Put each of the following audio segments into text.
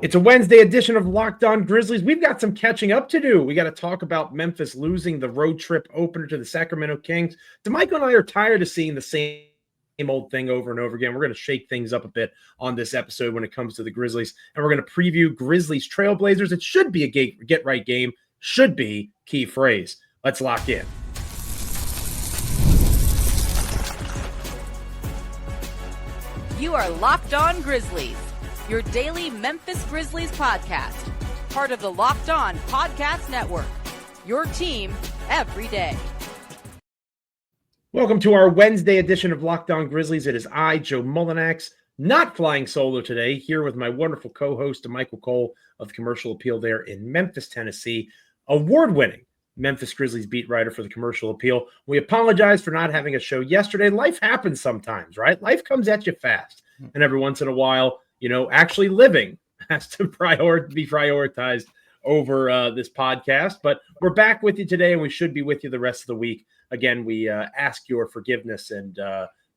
It's a Wednesday edition of Locked On Grizzlies. We've got some catching up to do. We got to talk about Memphis losing the road trip opener to the Sacramento Kings. Damichael and I are tired of seeing the same old thing over and over again. We're going to shake things up a bit on this episode when it comes to the Grizzlies, and we're going to preview Grizzlies Trailblazers. It should be a get-right game. Should be key phrase. Let's lock in. You are Locked On Grizzlies, your daily Memphis Grizzlies podcast, part of the Locked On Podcast Network, your team every day. Welcome to our Wednesday edition of Locked On Grizzlies. It is I, Joe Mullinax, not flying solo today, here with my wonderful co-host, Damichael Cole of the Commercial Appeal there in Memphis, Tennessee, award-winning Memphis Grizzlies beat writer for the Commercial Appeal. We apologize for not having a show yesterday. Life happens sometimes, right? Life comes at you fast. And every once in a while, actually living has to be prioritized over this podcast. But we're back with you today, and we should be with you the rest of the week. Again, we ask your forgiveness and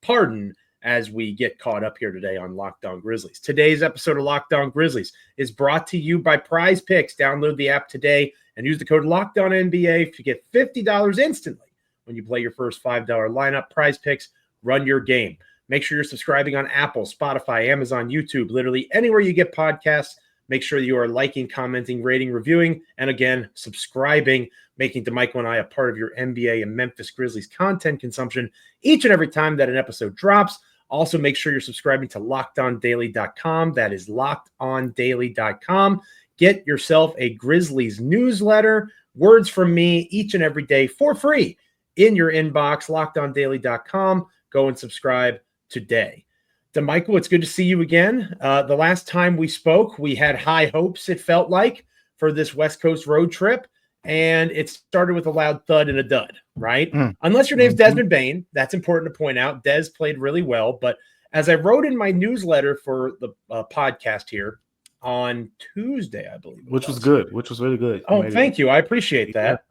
pardon as we get caught up here today on Locked On Grizzlies. Today's episode of Locked On Grizzlies is brought to you by Prizepicks. Download the app today and use the code LOCKEDONNBA to get $50 instantly when you play your first $5 lineup. Prizepicks, run your game. Make sure you're subscribing on Apple, Spotify, Amazon, YouTube, literally anywhere you get podcasts. Make sure you are liking, commenting, rating, reviewing, and again, subscribing, making Damichael and I a part of your NBA and Memphis Grizzlies content consumption each and every time that an episode drops. Also, make sure you're subscribing to LockedOnDaily.com. That is LockedOnDaily.com. Get yourself a Grizzlies newsletter, words from me each and every day for free in your inbox, LockedOnDaily.com. Go and subscribe today. Damichael, it's good to see you again. The last time we spoke, we had high hopes, it felt like, for this West Coast road trip, and it started with a loud thud and a dud, right? Unless your name's Desmond Bain, that's important to point out. Des played really well, but as I wrote in my newsletter for the podcast here on Tuesday, I believe. Which was good, which was really good. Oh, thank you. I appreciate that.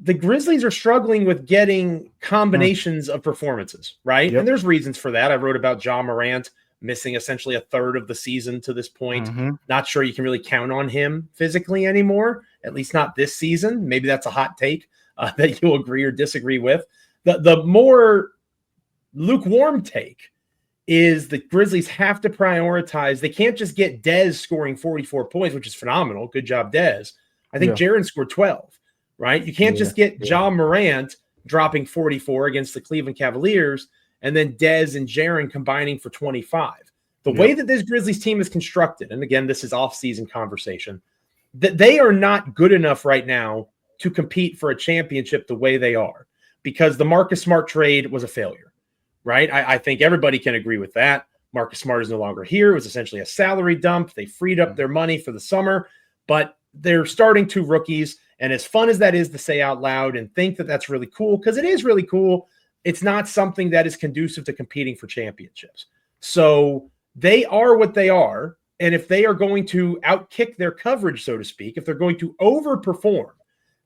The Grizzlies are struggling with getting combinations of performances, right? Yep. And there's reasons for that. I wrote about Morant missing essentially a third of the season to this point. Not sure you can really count on him physically anymore, at least not this season. Maybe that's a hot take that you'll agree or disagree with. The more lukewarm take is the Grizzlies have to prioritize. They can't just get Dez scoring 44 points, which is phenomenal. Good job, Dez. I think Jaren scored 12. Right? You can't just get Morant dropping 44 against the Cleveland Cavaliers and then Dez and Jaren combining for 25. The way that this Grizzlies team is constructed, and again, this is off-season conversation, that they are not good enough right now to compete for a championship the way they are because the Marcus Smart trade was a failure, right? I think everybody can agree with that. Marcus Smart is no longer here. It was essentially a salary dump. They freed up their money for the summer, but they're starting two rookies. And as fun as that is to say out loud and think that that's really cool, because it is really cool, it's not something that is conducive to competing for championships. So they are what they are. And if they are going to outkick their coverage, so to speak, if they're going to overperform,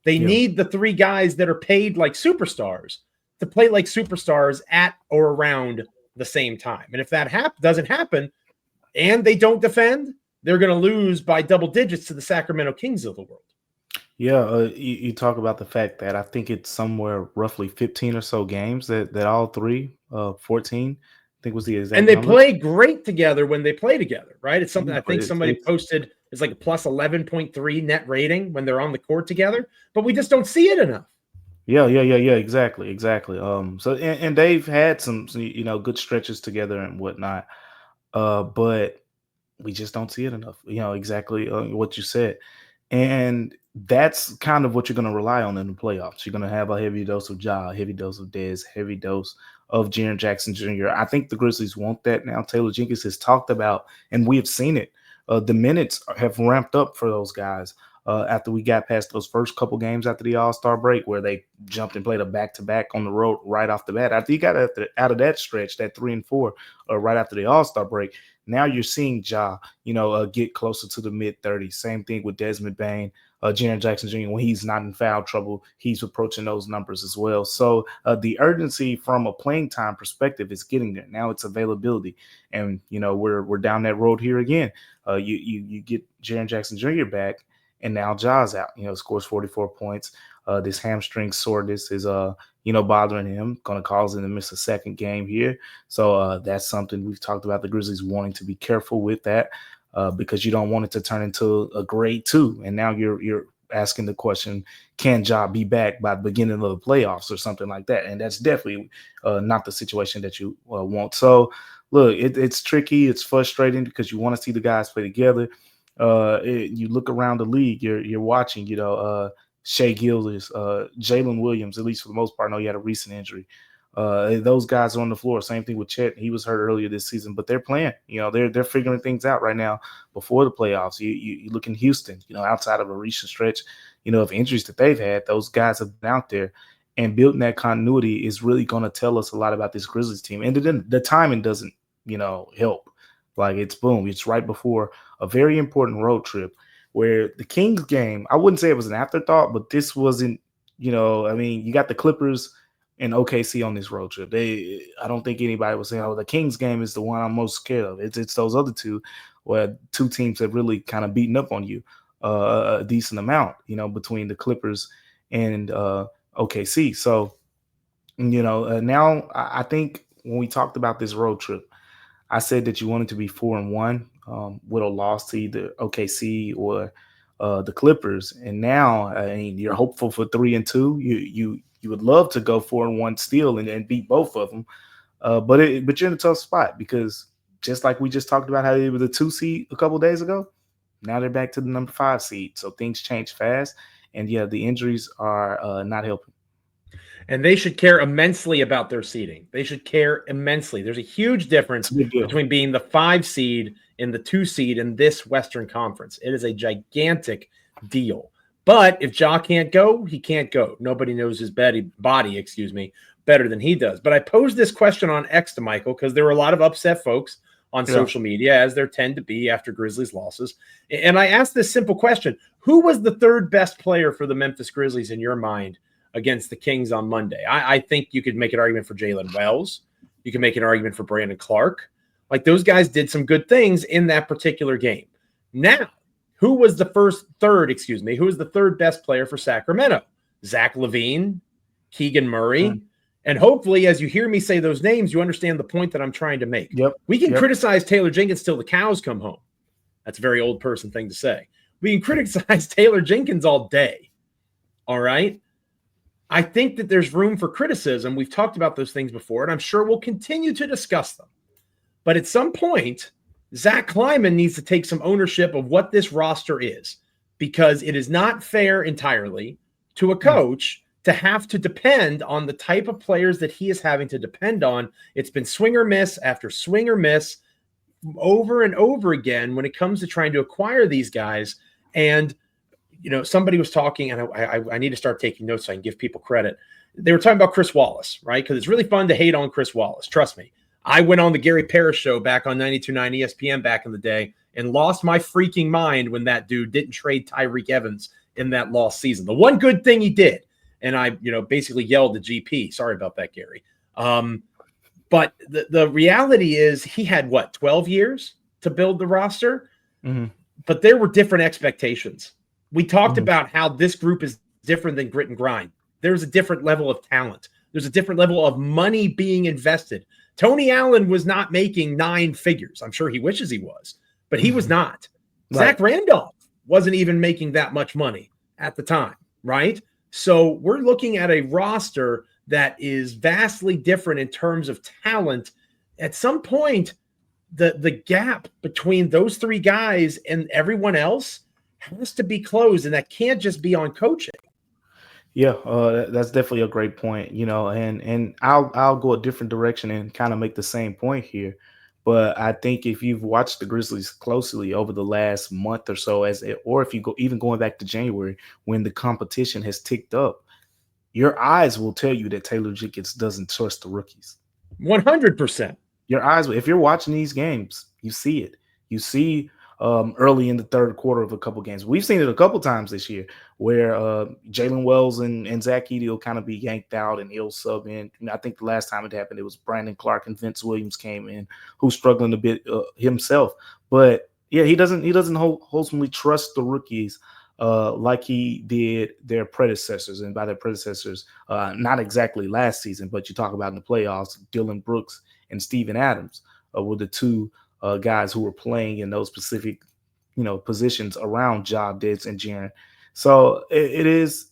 they need the three guys that are paid like superstars to play like superstars at or around the same time. And if that doesn't happen and they don't defend, they're going to lose by double digits to the Sacramento Kings of the world. Yeah, you talk about the fact that I think it's somewhere roughly 15 or so games that all three, 14, I think was the exact And they number. play great together when they play together, right? It's something I think somebody posted is like a plus 11.3 net rating when they're on the court together, but we just don't see it enough. Yeah, exactly. So and they've had some good stretches together and whatnot, but we just don't see it enough. Exactly what you said. And that's kind of what you're going to rely on in the playoffs. You're going to have a heavy dose of Ja, a heavy dose of Dez, heavy dose of Jaren Jackson Jr. I think the Grizzlies want that now. Taylor Jenkins has talked about, and we have seen it, the minutes have ramped up for those guys. after we got past those first couple games after the All-Star break where they jumped and played a back-to-back on the road right off the bat. After you got out of that stretch, that 3-4, right after the All-Star break, now you're seeing Ja, get closer to the mid-30s. Same thing with Desmond Bane. Jaren Jackson Jr., when he's not in foul trouble, he's approaching those numbers as well. So the urgency from a playing time perspective is getting there. Now it's availability. And, we're down that road here again. You get Jaren Jackson Jr. back, and now Ja's out, scores 44 points. This hamstring soreness is, bothering him, going to cause him to miss a second game here. So that's something we've talked about the Grizzlies wanting to be careful with that because you don't want it to turn into a grade 2. And now you're asking the question, can Ja be back by the beginning of the playoffs or something like that? And that's definitely not the situation that you want. So, look, it's tricky. It's frustrating because you want to see the guys play together. You look around the league, you're watching, Shea Gilgeous, Jalen Williams, at least for the most part. I know he had a recent injury. Those guys are on the floor. Same thing with Chet. He was hurt earlier this season, but they're playing. They're figuring things out right now before the playoffs. You look in Houston, outside of a recent stretch, of injuries that they've had, those guys have been out there. And building that continuity is really going to tell us a lot about this Grizzlies team. And then the timing doesn't, help. Like it's right before a very important road trip where the Kings game, I wouldn't say it was an afterthought, but this wasn't, you got the Clippers and OKC on this road trip. I don't think anybody was saying, the Kings game is the one I'm most scared of. It's those other two where two teams have really kind of beaten up on you a decent amount, between the Clippers and OKC. So, now I think when we talked about this road trip, I said that you wanted to be 4-1 with a loss to either OKC or the Clippers, and now you're hopeful for 3-2. You would love to go 4-1 still and beat both of them, but you're in a tough spot because just like we just talked about how they were the 2 seed a couple of days ago, now they're back to the number 5 seed. So things change fast, and the injuries are not helping. And they should care immensely about their seeding. They should care immensely. There's a huge difference between being the 5 seed and the 2 seed in this Western Conference. It is a gigantic deal. But if Ja can't go, he can't go. Nobody knows his body, better than he does. But I posed this question on X to Michael because there were a lot of upset folks on social media, as there tend to be after Grizzlies losses. And I asked this simple question. Who was the 3rd best player for the Memphis Grizzlies in your mind against the Kings on Monday? I think you could make an argument for Jalen Wells. You can make an argument for Brandon Clark. Like, those guys did some good things in that particular game. Now, who was the 3rd best player for Sacramento? Zach LaVine, Keegan Murray. And hopefully, as you hear me say those names, you understand the point that I'm trying to make. We can criticize Taylor Jenkins till the cows come home. That's a very old person thing to say. We can criticize Taylor Jenkins all day. All right? I think that there's room for criticism. We've talked about those things before, and I'm sure we'll continue to discuss them. But at some point, Zach Kleiman needs to take some ownership of what this roster is, because it is not fair entirely to a coach to have to depend on the type of players that he is having to depend on. It's been swing or miss after swing or miss over and over again when it comes to trying to acquire these guys. And somebody was talking, and I need to start taking notes so I can give people credit. They were talking about Chris Wallace, right? Because it's really fun to hate on Chris Wallace. Trust me. I went on the Gary Parrish show back on 92.9 ESPN back in the day and lost my freaking mind when that dude didn't trade Tyreek Evans in that lost season. The one good thing he did, and I basically yelled at GP. Sorry about that, Gary. But the reality is he had, 12 years to build the roster? Mm-hmm. But there were different expectations. We talked about how this group is different than grit and grind. There's a different level of talent. There's a different level of money being invested. Tony Allen was not making 9 figures. I'm sure he wishes he was, but he was not. Right. Zach Randolph wasn't even making that much money at the time, right? So we're looking at a roster that is vastly different in terms of talent. At some point, the gap between those 3 guys and everyone else has to be closed, and that can't just be on coaching. Yeah, that's definitely a great point, and I'll go a different direction and kind of make the same point here. But I think if you've watched the Grizzlies closely over the last month or so, or if you go even going back to January when the competition has ticked up, your eyes will tell you that Taylor Jenkins doesn't trust the rookies. 100%. Your eyes, if you're watching these games, you see it. You see early in the third quarter of a couple games. We've seen it a couple times this year where Jalen Wells and Zach Edey will kind of be yanked out and he'll sub in. I think the last time it happened, it was Brandon Clark and Vince Williams came in, who's struggling a bit himself. But yeah, he doesn't wholesomely trust the rookies like he did their predecessors. And by their predecessors, not exactly last season, but you talk about in the playoffs, Dylan Brooks and Steven Adams were the two guys who were playing in those specific, positions around Ja, Diggs, and Jaren. So it is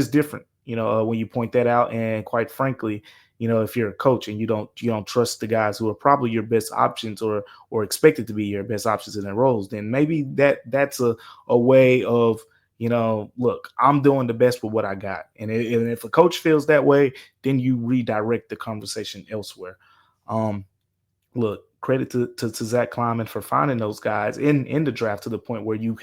different, when you point that out. And quite frankly, if you're a coach and you don't trust the guys who are probably your best options or expected to be your best options in their roles, then maybe that's a way of, look, I'm doing the best with what I got. And if a coach feels that way, then you redirect the conversation elsewhere. Look, credit to Zach Kleiman for finding those guys in the draft to the point where you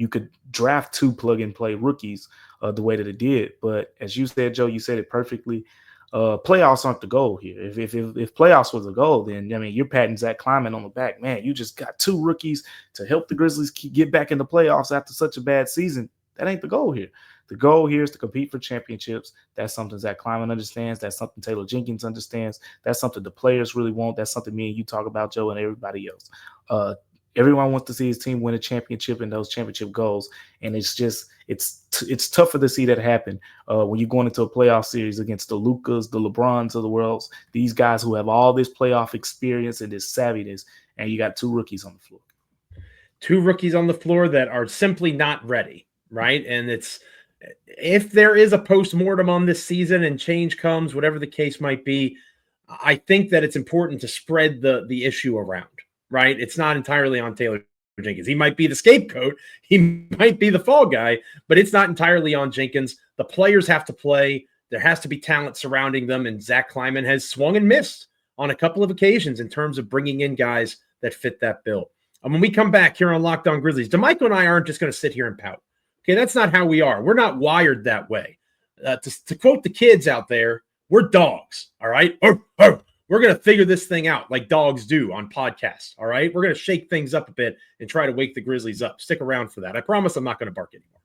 could draft 2 plug-and-play rookies the way that it did. But as you said, Joe, you said it perfectly. Playoffs aren't the goal here. If playoffs was the goal, then, you're patting Zach Kleiman on the back. Man, you just got 2 rookies to help the Grizzlies get back in the playoffs after such a bad season. That ain't the goal here. The goal here is to compete for championships. That's something Zach Kleiman understands. That's something Taylor Jenkins understands. That's something the players really want. That's something me and you talk about, Joe, and everybody else. Everyone wants to see his team win a championship and those championship goals. And it's tougher to see that happen when you're going into a playoff series against the Lukas, the LeBrons of the world, these guys who have all this playoff experience and this savviness, and you got 2 rookies on the floor. 2 rookies on the floor that are simply not ready, right? And if there is a post-mortem on this season and change comes, whatever the case might be, I think that it's important to spread the issue around, right? It's not entirely on Taylor Jenkins. He might be the scapegoat. He might be the fall guy, but it's not entirely on Jenkins. The players have to play. There has to be talent surrounding them, and Zach Kleiman has swung and missed on a couple of occasions in terms of bringing in guys that fit that bill. And when we come back here on Locked On Grizzlies, Damichael and I aren't just going to sit here and pout. Okay, that's not how we are. We're not wired that way. To quote the kids out there, we're dogs, all right? We're going to figure this thing out like dogs do on podcasts, all right? We're going to shake things up a bit and try to wake the Grizzlies up. Stick around for that. I promise I'm not going to bark anymore.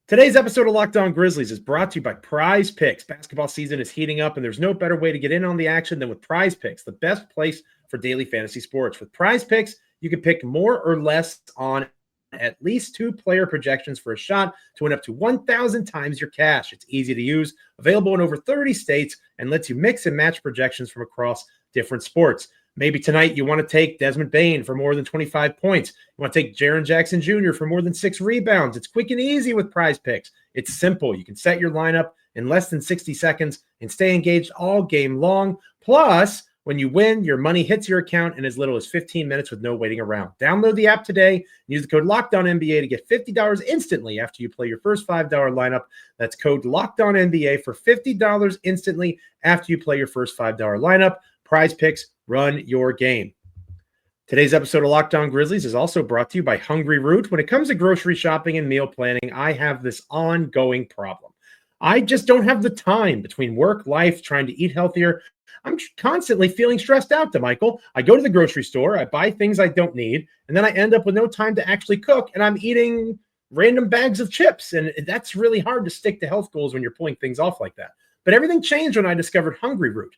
Today's episode of Locked On Grizzlies is brought to you by Prizepicks. Basketball season is heating up, and there's no better way to get in on the action than with Prizepicks, the best place for daily fantasy sports. With Prizepicks, you can pick more or less on at least 2 player projections for a shot to win up to 1,000 times your cash. It's easy to use, available in over 30 states, and lets you mix and match projections from across different sports. Maybe tonight you want to take Desmond Bane for more than 25 points. You want to take Jaren Jackson Jr. for more than 6 rebounds. It's quick and easy with Prizepicks. It's simple. You can set your lineup in less than 60 seconds and stay engaged all game long. Plus, when you win, your money hits your account in as little as 15 minutes with no waiting around. Download the app today and use the code LOCKEDONNBA to get $50 instantly after you play your first $5 lineup. That's code LOCKEDONNBA for $50 instantly after you play your first $5 lineup. Prizepicks, run your game. Today's episode of Locked On Grizzlies is also brought to you by Hungryroot. When it comes to grocery shopping and meal planning, I have this ongoing problem. I just don't have the time between work, life, trying to eat healthier. I'm constantly feeling stressed out, Damichael. I go to the grocery store, I buy things I don't need, and then I end up with no time to actually cook, and I'm eating random bags of chips. And that's really hard to stick to health goals when you're pulling things off like that. But everything changed when I discovered Hungryroot.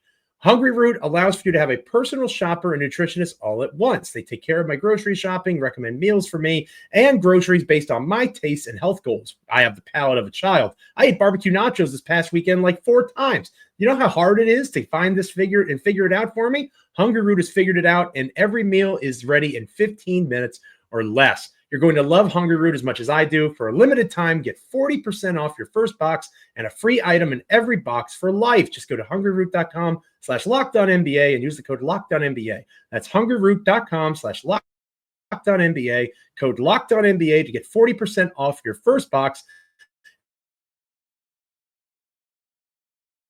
Hungryroot allows for you to have a personal shopper and nutritionist all at once. They take care of my grocery shopping, recommend meals for me, and groceries based on my tastes and health goals. I have the palate of a child. I ate barbecue nachos this past weekend like 4 times. You know how hard it is to find this figure it out for me? Hungryroot has figured it out, and every meal is ready in 15 minutes or less. You're going to love Hungryroot as much as I do. For a limited time, get 40% off your first box and a free item in every box for life. Just go to hungryroot.com/LockedOnNBA and use the code LockedOnNBA. That's hungryroot.com/LockedOnNBA, code LockedOnNBA to get 40% off your first box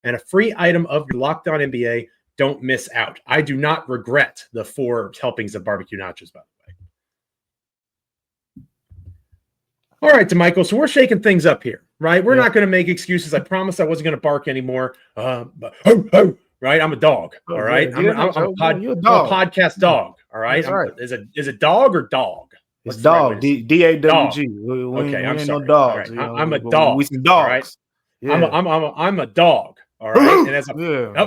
and a free item of your Locked On NBA don't miss out. I do not regret the 4 helpings of barbecue nachos, by the way. All right, Damichael. So we're shaking things up here, right? We're not going to make excuses. I promised I wasn't going to bark anymore. But, right? I'm a dog. All right. I'm a podcast dog. All right. That's right. Is it dog or dog? It's dog. D-A-W-G. Okay, I'm sorry. No dogs. Right. I'm a dog. We some dogs. All right? Yeah. I'm a dog. All right. And as a,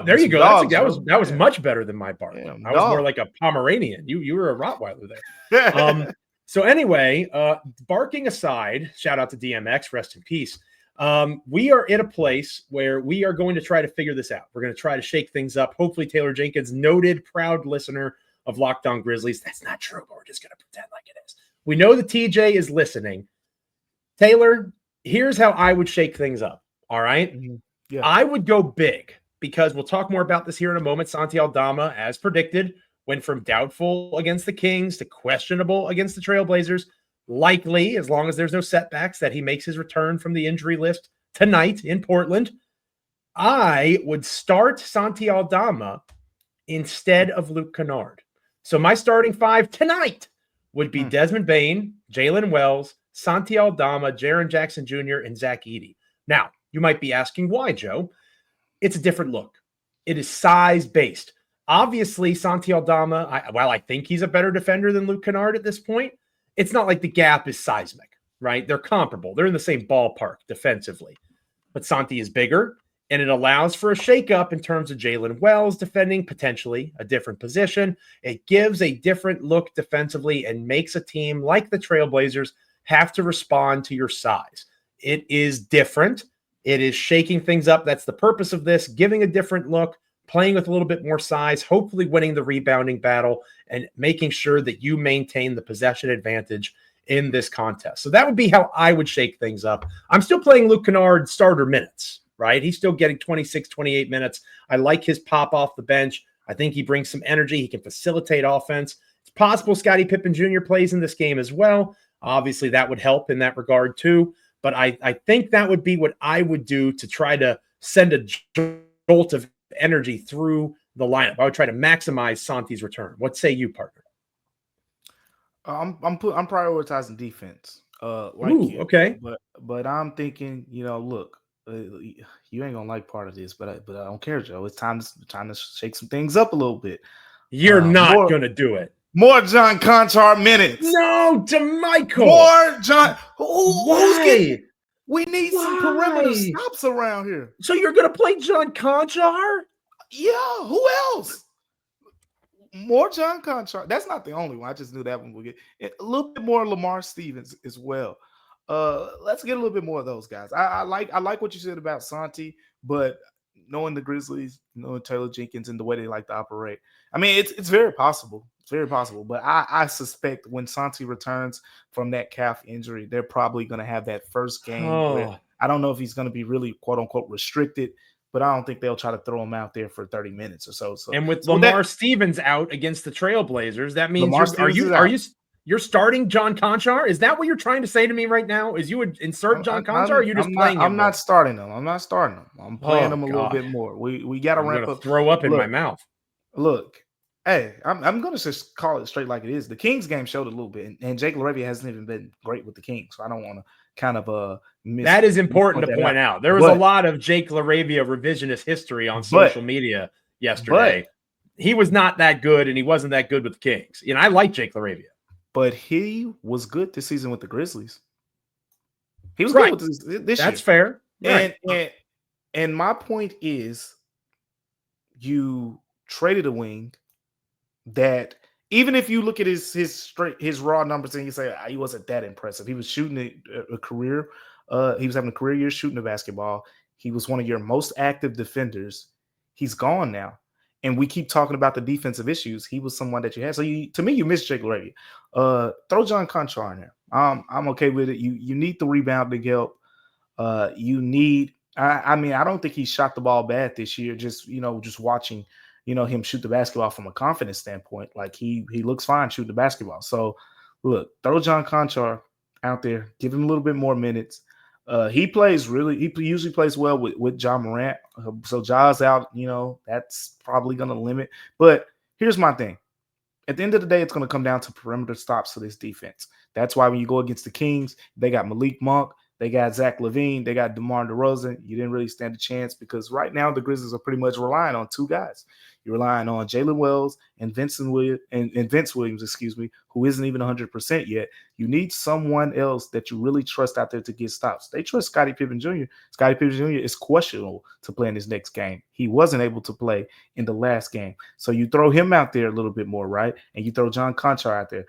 there you go. Dogs, that was much better than my bark. I was more like a Pomeranian. You were a Rottweiler there. So anyway, barking aside, shout out to DMX, rest in peace. We are in a place where we are going to try to figure this out. We're going to try to shake things up. Hopefully, Taylor Jenkins, noted proud listener of Locked On Grizzlies. That's not true, but we're just going to pretend like it is. We know that TJ is listening. Taylor, here's how I would shake things up. All right. Mm-hmm. Yeah. I would go big because we'll talk more about this here in a moment. Santi Aldama, as predicted, went from doubtful against the Kings to questionable against the Trailblazers. Likely, as long as there's no setbacks, that he makes his return from the injury list tonight in Portland. I would start Santi Aldama instead of Luke Kennard. So my starting 5 tonight would be Desmond Bane, Jalen Wells, Santi Aldama, Jaren Jackson Jr., and Zach Edey. Now, you might be asking why, Joe. It's a different look. It is size-based. Obviously, Santi Aldama, while I think he's a better defender than Luke Kennard at this point, it's not like the gap is seismic, right? They're comparable. They're in the same ballpark defensively. But Santi is bigger, and it allows for a shakeup in terms of Jalen Wells defending potentially a different position. It gives a different look defensively and makes a team like the Trailblazers have to respond to your size. It is different. It is shaking things up. That's the purpose of this, giving a different look, playing with a little bit more size, hopefully winning the rebounding battle and making sure that you maintain the possession advantage in this contest. So that would be how I would shake things up. I'm still playing Luke Kennard starter minutes, right? He's still getting 26, 28 minutes. I like his pop off the bench. I think he brings some energy. He can facilitate offense. It's possible Scottie Pippen Jr. plays in this game as well. Obviously, that would help in that regard too. But I think that would be what I would do to try to send a jolt of energy through the lineup. I would try to maximize Santi's return. What say you, partner? I'm prioritizing defense. Okay. But I'm thinking, look, you ain't gonna like part of this, but I don't care, Joe. It's time to shake some things up a little bit. You're not gonna do it. More John Conchar minutes. No, Damichael. More John. Who's getting? We need some perimeter stops around here. So you're gonna play John Conchar? Yeah. Who else? More John Conchar. That's not the only one. I just knew that one would get a little bit more Lamar Stevens as well. Let's get a little bit more of those guys. I like what you said about Santi, but knowing the Grizzlies, knowing Taylor Jenkins and the way they like to operate, I mean, it's very possible. It's very possible. But I suspect when Santi returns from that calf injury, they're probably going to have that first game. Where I don't know if he's going to be really, quote unquote, restricted, but I don't think they'll try to throw him out there for 30 minutes or so. And with Lamar Stevens out against the Trailblazers, that means you're starting John Conchar? Is that what you're trying to say to me right now? Is you would insert John Conchar, or are you just playing him? I'm not starting him. I'm playing him a little bit more. We got to ramp up. Throw up in my mouth. Look, hey, I'm going to just call it straight like it is. The Kings game showed a little bit, and Jake LaRavia hasn't even been great with the Kings, so I don't want to kind of miss. That is important to point out. There was a lot of Jake LaRavia revisionist history on social media yesterday. He was not that good, and he wasn't that good with the Kings. I like Jake LaRavia. But he was good this season with the Grizzlies. He was good with this year. That's fair. And my point is, you traded a wing that, even if you look at his raw numbers and you say he wasn't that impressive, he was shooting a career. He was having a career year shooting the basketball. He was one of your most active defenders. He's gone now. And we keep talking about the defensive issues. He was someone that you had. So to me, you miss Jake LaRavia. Throw John Conchar in there. I'm okay with it. You need the rebounding help. You need. I don't think he shot the ball bad this year. Just watching him shoot the basketball from a confidence standpoint, like he looks fine shooting the basketball. So look, throw John Conchar out there. Give him a little bit more minutes. He usually plays well with John Morant. So Ja's out, that's probably going to limit. But here's my thing. At the end of the day, it's going to come down to perimeter stops for this defense. That's why when you go against the Kings, they got Malik Monk, they got Zach LaVine, they got DeMar DeRozan. You didn't really stand a chance because right now the Grizzlies are pretty much relying on two guys. You're relying on Jalen Wells and Vince Williams, who isn't even 100% yet. You need someone else that you really trust out there to get stops. They trust Scottie Pippen Jr. Scottie Pippen Jr. is questionable to play in his next game. He wasn't able to play in the last game. So you throw him out there a little bit more, right? And you throw John Conchar out there.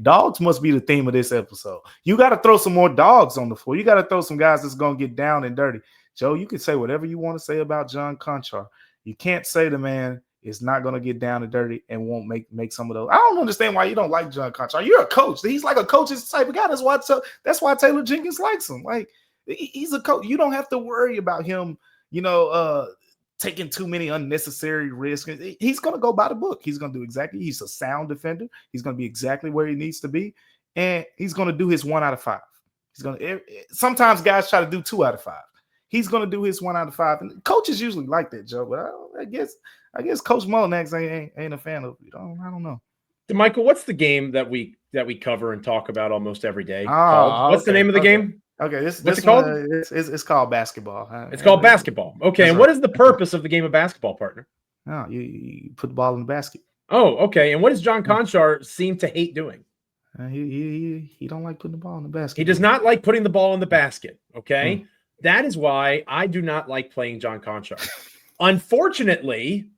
Dogs must be the theme of this episode. You got to throw some more dogs on the floor. You got to throw some guys that's going to get down and dirty. Joe, you can say whatever you want to say about John Conchar. You can't say the man is not going to get down and dirty and won't make some of those. I don't understand why you don't like John Conchar. You're a coach. He's like a coach's type of guy. That's why Taylor Jenkins likes him. Like, he's a coach. You don't have to worry about him, taking too many unnecessary risks. He's going to go by the book. He's a sound defender. He's going to be exactly where he needs to be. And he's going to do his 1 out of 5. Sometimes guys try to do 2 out of 5. He's going to do his 1 out of 5. And coaches usually like that, Joe. But I guess Coach Mullinax ain't a fan of it. I don't know. Damichael, what's the game that we cover and talk about almost every day? What's the name of the game? Okay, what's it called? It's called basketball. It's called basketball. Okay, and what is the purpose of the game of basketball, partner? No, you put the ball in the basket. Oh, okay. And what does John Conchar seem to hate doing? He don't like putting the ball in the basket. He does not like putting the ball in the basket. Okay. That is why I do not like playing John Conchar. Unfortunately,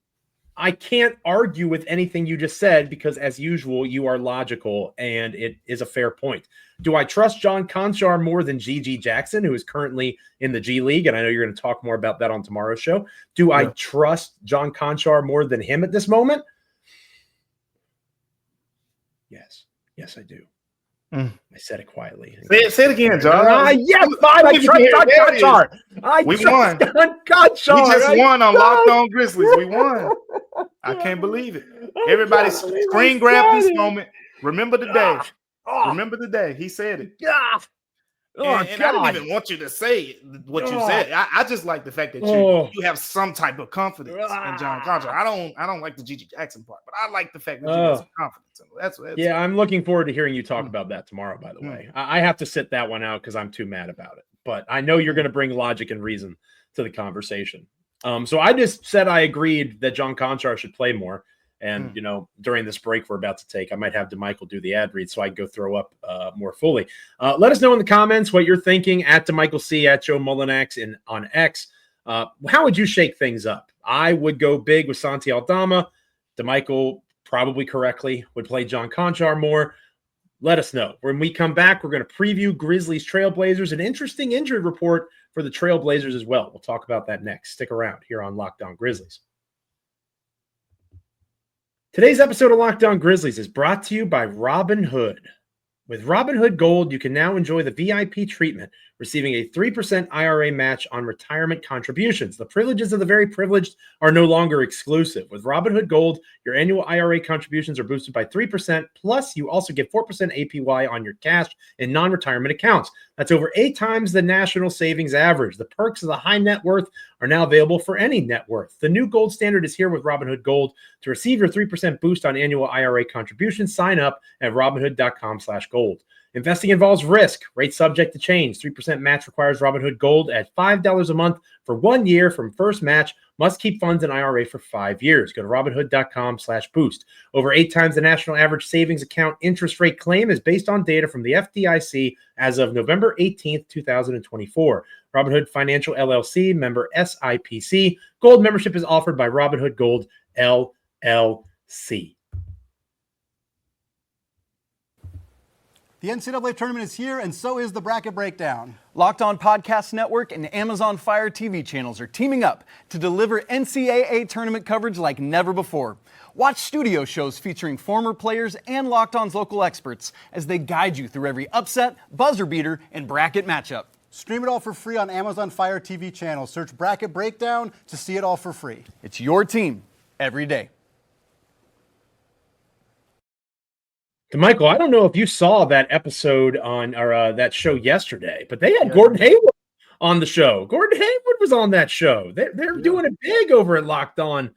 I can't argue with anything you just said because, as usual, you are logical, and it is a fair point. Do I trust John Conchar more than G.G. Jackson, who is currently in the G League? And I know you're going to talk more about that on tomorrow's show. Do I trust John Conchar more than him at this moment? Yes. Yes, I do. I said it quietly. Say it again, John. Yes, fine. I trust John Conchar. We won. John Conchar. We just won on Locked On Grizzlies. We won. I can't believe it. Everybody screen grab this moment. Remember the day. Remember the day. He said it. And I didn't even want you to say what you said. I just like the fact that you have some type of confidence in John Conchar. I don't like the G.G. Jackson part, but I like the fact that you have some confidence in him. That's I'm looking forward to hearing you talk about that tomorrow, by the way. I have to sit that one out because I'm too mad about it. But I know you're going to bring logic and reason to the conversation. So I just said I agreed that John Conchar should play more. And, during this break we're about to take, I might have Damichael do the ad read so I can go throw up more fully. Let us know in the comments what you're thinking at Damichael C, at Joe Mullinax on X. How would you shake things up? I would go big with Santi Aldama. Damichael, probably correctly, would play John Conchar more. Let us know. When we come back, we're going to preview Grizzlies Trailblazers, an interesting injury report for the Trailblazers as well. We'll talk about that next. Stick around here on Locked On Grizzlies. Today's episode of Locked On Grizzlies is brought to you by Robinhood. With Robinhood Gold, you can now enjoy the VIP treatment, receiving a 3% IRA match on retirement contributions. The privileges of the very privileged are no longer exclusive. With Robinhood Gold, your annual IRA contributions are boosted by 3%, plus you also get 4% APY on your cash and non-retirement accounts. That's over 8 times the national savings average. The perks of the high net worth are now available for any net worth. The new gold standard is here with Robinhood Gold. To receive your 3% boost on annual IRA contributions, sign up at robinhood.com/gold. Investing involves risk. Rate subject to change. 3% match requires Robinhood Gold at $5 a month for 1 year from first match. Must keep funds in IRA for 5 years. Go to robinhood.com/boost. Over 8 times the national average savings account interest rate claim is based on data from the FDIC as of November 18th, 2024. Robinhood Financial LLC, member SIPC. Gold membership is offered by Robinhood Gold LLC. The NCAA tournament is here, and so is the bracket breakdown. Locked On Podcast Network and Amazon Fire TV channels are teaming up to deliver NCAA tournament coverage like never before. Watch studio shows featuring former players and Locked On's local experts as they guide you through every upset, buzzer beater, and bracket matchup. Stream it all for free on Amazon Fire TV channel. Search Bracket Breakdown to see it all for free. It's your team every day. Damichael, I don't know if you saw that episode on or that show yesterday, but they had Yeah. Gordon Hayward on the show. Gordon Hayward was on that show. They're doing it big over at Locked On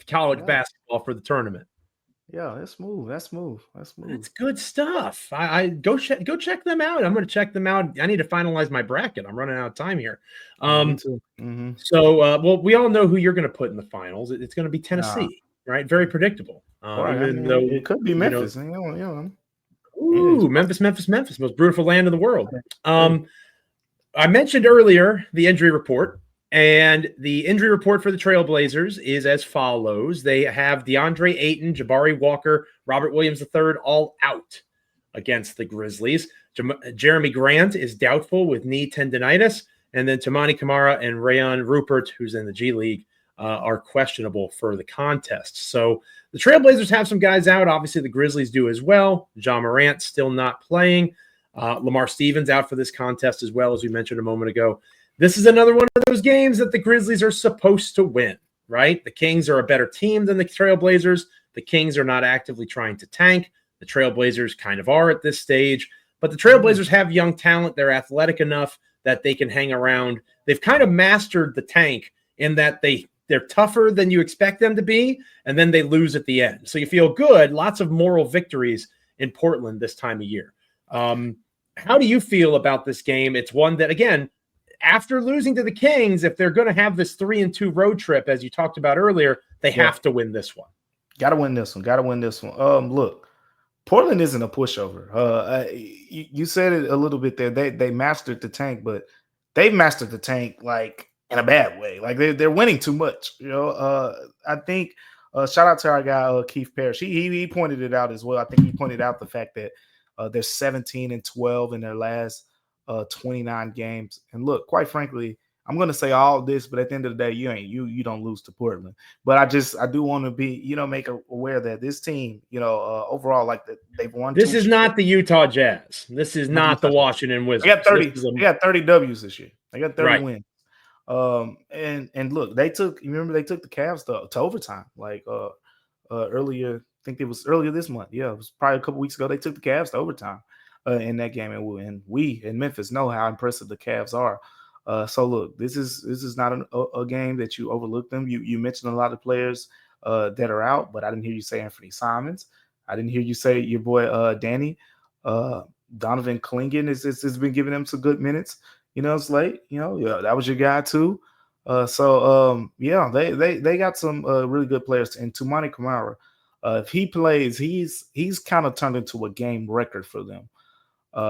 College Basketball for the tournament. Yeah, that's smooth. That's smooth. That's good stuff. I go check them out. I'm going to check them out. I need to finalize my bracket. I'm running out of time here. Me too. Mm-hmm. So, well, we all know who you're going to put in the finals. It's going to be Tennessee, right? Very predictable. Though it could be Memphis. Ooh, Memphis, most beautiful land in the world. I mentioned earlier the injury report, and the injury report for the Trailblazers is as follows. They have DeAndre Ayton, Jabari Walker, Robert Williams III all out against the Grizzlies. Jeremy Grant is doubtful with knee tendonitis, and then Tamani Kamara and Rayon Rupert, who's in the G League, are questionable for the contest. So the Trailblazers have some guys out. Obviously, the Grizzlies do as well. Ja Morant still not playing. Lamar Stevens out for this contest as well, as we mentioned a moment ago. This is another one of those games that the Grizzlies are supposed to win, right? The Kings are a better team than the Trailblazers. The Kings are not actively trying to tank. The Trailblazers kind of are at this stage. But the Trailblazers have young talent. They're athletic enough that they can hang around. They've kind of mastered the tank in that they're tougher than you expect them to be, and then they lose at the end. So you feel good. Lots of moral victories in Portland this time of year. How do you feel about this game? It's one that, again, after losing to the Kings, if they're going to have this 3-2 road trip, as you talked about earlier, they have to win this one. Got to win this one. Look, Portland isn't a pushover. You said it a little bit there. They mastered the tank, but they've mastered the tank like in a bad way. Like they're winning too much. I think shout out to our guy Keith Parrish. He pointed it out as well. I think he pointed out the fact that they're 17-12 in their last 29 games. And look, quite frankly, I'm going to say all this, but at the end of the day, you don't lose to Portland. But I do want to be, make aware that this team, overall, like they've won. This is not the Utah Jazz. This is not the Washington Wizards. They got 30 W's this year. They got 30 wins. And look, they took the Cavs to overtime, like earlier. I think it was earlier this month. Yeah, it was probably a couple weeks ago. They took the Cavs to overtime in that game, and we in Memphis know how impressive the Cavs are. So look, this is not a game that you overlook them. You mentioned a lot of players that are out, but I didn't hear you say Anthony Simons. I didn't hear you say your boy Danny. Donovan Clingan has been giving them some good minutes. It's late. That was your guy too. They got some really good players. And Tamani Kamara, if he plays, he's kind of turned into a game record for them.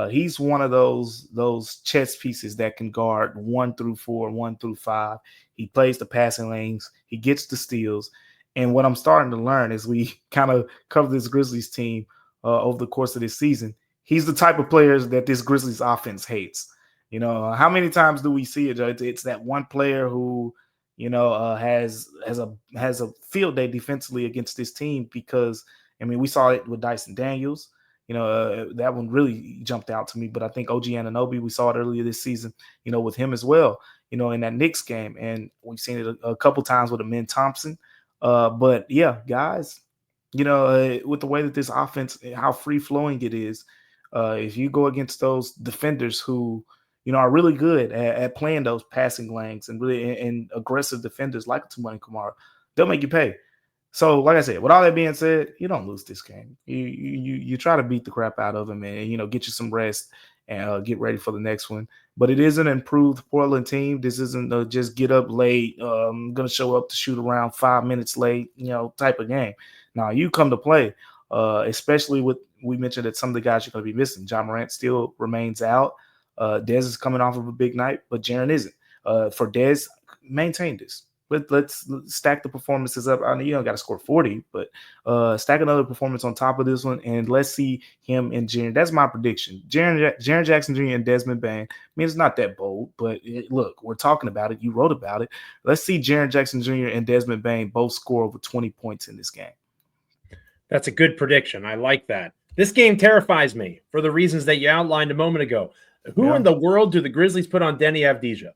He's one of those chess pieces that can guard 1 through 4, 1 through 5. He plays the passing lanes. He gets the steals. And what I'm starting to learn as we kind of cover this Grizzlies team over the course of this season, he's the type of players that this Grizzlies offense hates. How many times do we see it? It's that one player who, has a field day defensively against this team because, we saw it with Dyson Daniels. That one really jumped out to me. But I think OG Anunoby, we saw it earlier this season, with him as well, in that Knicks game. And we've seen it a couple times with Amin Thompson. But, yeah, guys, with the way that this offense, how free-flowing it is, if you go against those defenders who, are really good at playing those passing lanes and really and aggressive defenders like Tamani Kamara, they'll make you pay. So, like I said, with all that being said, you don't lose this game. You try to beat the crap out of them and, get you some rest and get ready for the next one. But it is an improved Portland team. This isn't just get up late, going to show up to shoot around 5 minutes late, type of game. Now, you come to play, especially with we mentioned that some of the guys you're going to be missing. Ja Morant still remains out. Dez is coming off of a big night, but Jaren isn't. For Dez, maintain this. Let's stack the performances up. I know you don't got to score 40, but stack another performance on top of this one, and let's see him and Jaren. That's my prediction. Jaren Jackson Jr. and Desmond Bane. It's not that bold, but look, we're talking about it. You wrote about it. Let's see Jaren Jackson Jr. and Desmond Bane both score over 20 points in this game. That's a good prediction. I like that. This game terrifies me for the reasons that you outlined a moment ago. Who in the world do the Grizzlies put on Denny Avdija?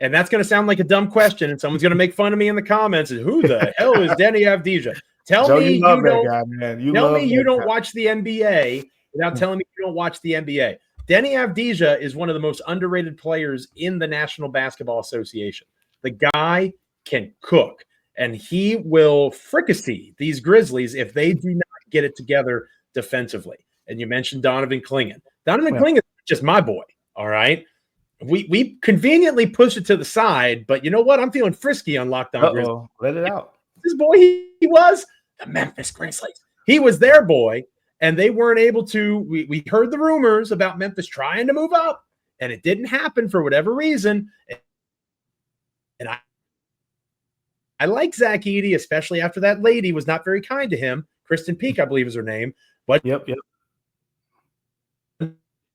And that's going to sound like a dumb question, and someone's going to make fun of me in the comments. And who the hell is Denny Avdija? Tell Joe, me you love you that don't. guy, man. Tell me you that don't guy. watch the NBA without telling me you don't watch the NBA. Denny Avdija is one of the most underrated players in the National Basketball Association. The guy can cook, and he will fricassee these Grizzlies if they do not get it together defensively. And you mentioned Donovan Clingan. Donovan Clingan is just my boy, all right? We conveniently push it to the side, but you know what? I'm feeling frisky on Locked On Grizzlies. Let it out. This boy he was the Memphis Grizzlies. He was their boy, and they weren't able to. We heard the rumors about Memphis trying to move up, and it didn't happen for whatever reason. And I like Zach Edey, especially after that lady was not very kind to him. Kristen Peak, I believe is her name. But Yep.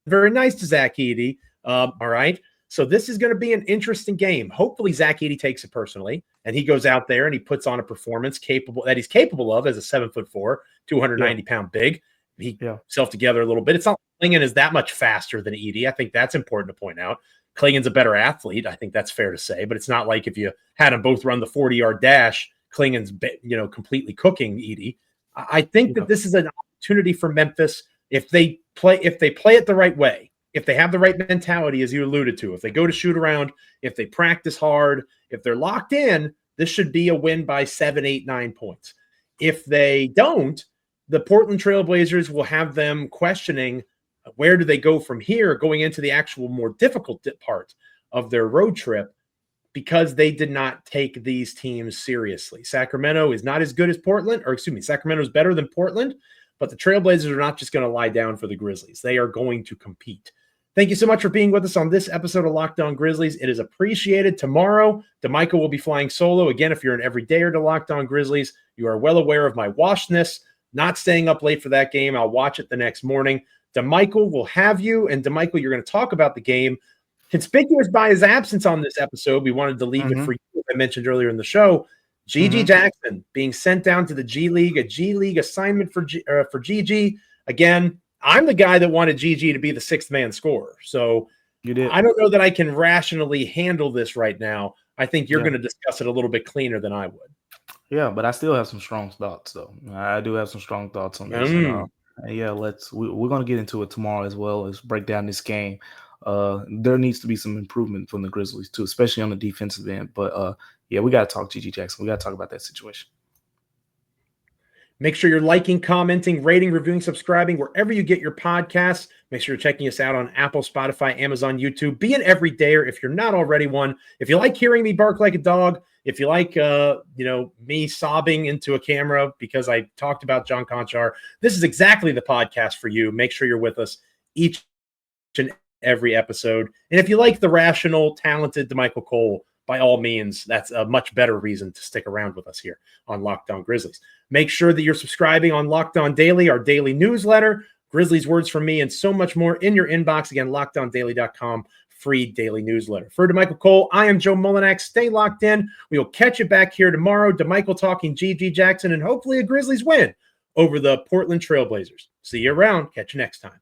very nice to Zach Edey. All right. So this is going to be an interesting game. Hopefully Zach Edey takes it personally, and he goes out there and he puts on a performance he's capable of as a 7'4", 290-pound big. He himself together a little bit. It's not like Clingan is that much faster than Edey. I think that's important to point out. Clingan's a better athlete. I think that's fair to say, but it's not like if you had them both run the 40-yard dash, Clingan's completely cooking Edey. I think that this is an opportunity for Memphis if they play it the right way. If they have the right mentality, as you alluded to, if they go to shoot around, if they practice hard, if they're locked in, this should be a win by 7, 8, 9 points. If they don't, the Portland Trailblazers will have them questioning where do they go from here going into the actual more difficult part of their road trip because they did not take these teams seriously. Sacramento is not as good as Portland, Sacramento is better than Portland, but the Trailblazers are not just going to lie down for the Grizzlies. They are going to compete. Thank you so much for being with us on this episode of Locked On Grizzlies. It is appreciated. Tomorrow, Damichael will be flying solo. Again, if you're an everydayer to Locked On Grizzlies, you are well aware of my washness, not staying up late for that game. I'll watch it the next morning. Damichael will have you, and Damichael, you're going to talk about the game. Conspicuous by his absence on this episode, we wanted to leave it for you, as I mentioned earlier in the show. Gigi Jackson being sent down to the G League, a G League assignment for Gigi. Again, I'm the guy that wanted Gigi to be the sixth man scorer. So you did. I don't know that I can rationally handle this right now. I think you're going to discuss it a little bit cleaner than I would. Yeah, but I still have some strong thoughts, though. I do have some strong thoughts on this. And, we're going to get into it tomorrow as well as break down this game. There needs to be some improvement from the Grizzlies, too, especially on the defensive end. But, we got to talk Gigi Jackson. We got to talk about that situation. Make sure you're liking, commenting, rating, reviewing, subscribing wherever you get your podcasts. Make sure you're checking us out on Apple, Spotify, Amazon, YouTube. Be an everydayer if you're not already one. If you like hearing me bark like a dog, if you like me sobbing into a camera because I talked about John Conchar, this is exactly the podcast for you. Make sure you're with us each and every episode. And if you like the rational, talented Damichael Cole, by all means, that's a much better reason to stick around with us here on Locked On Grizzlies. Make sure that you're subscribing on Locked On Daily, our daily newsletter, Grizzlies words from me, and so much more in your inbox. Again, lockedondaily.com, free daily newsletter. For Damichael Cole, I am Joe Mullinax. Stay locked in. We will catch you back here tomorrow. Damichael talking Gigi Jackson, and hopefully a Grizzlies win over the Portland Trailblazers. See you around. Catch you next time.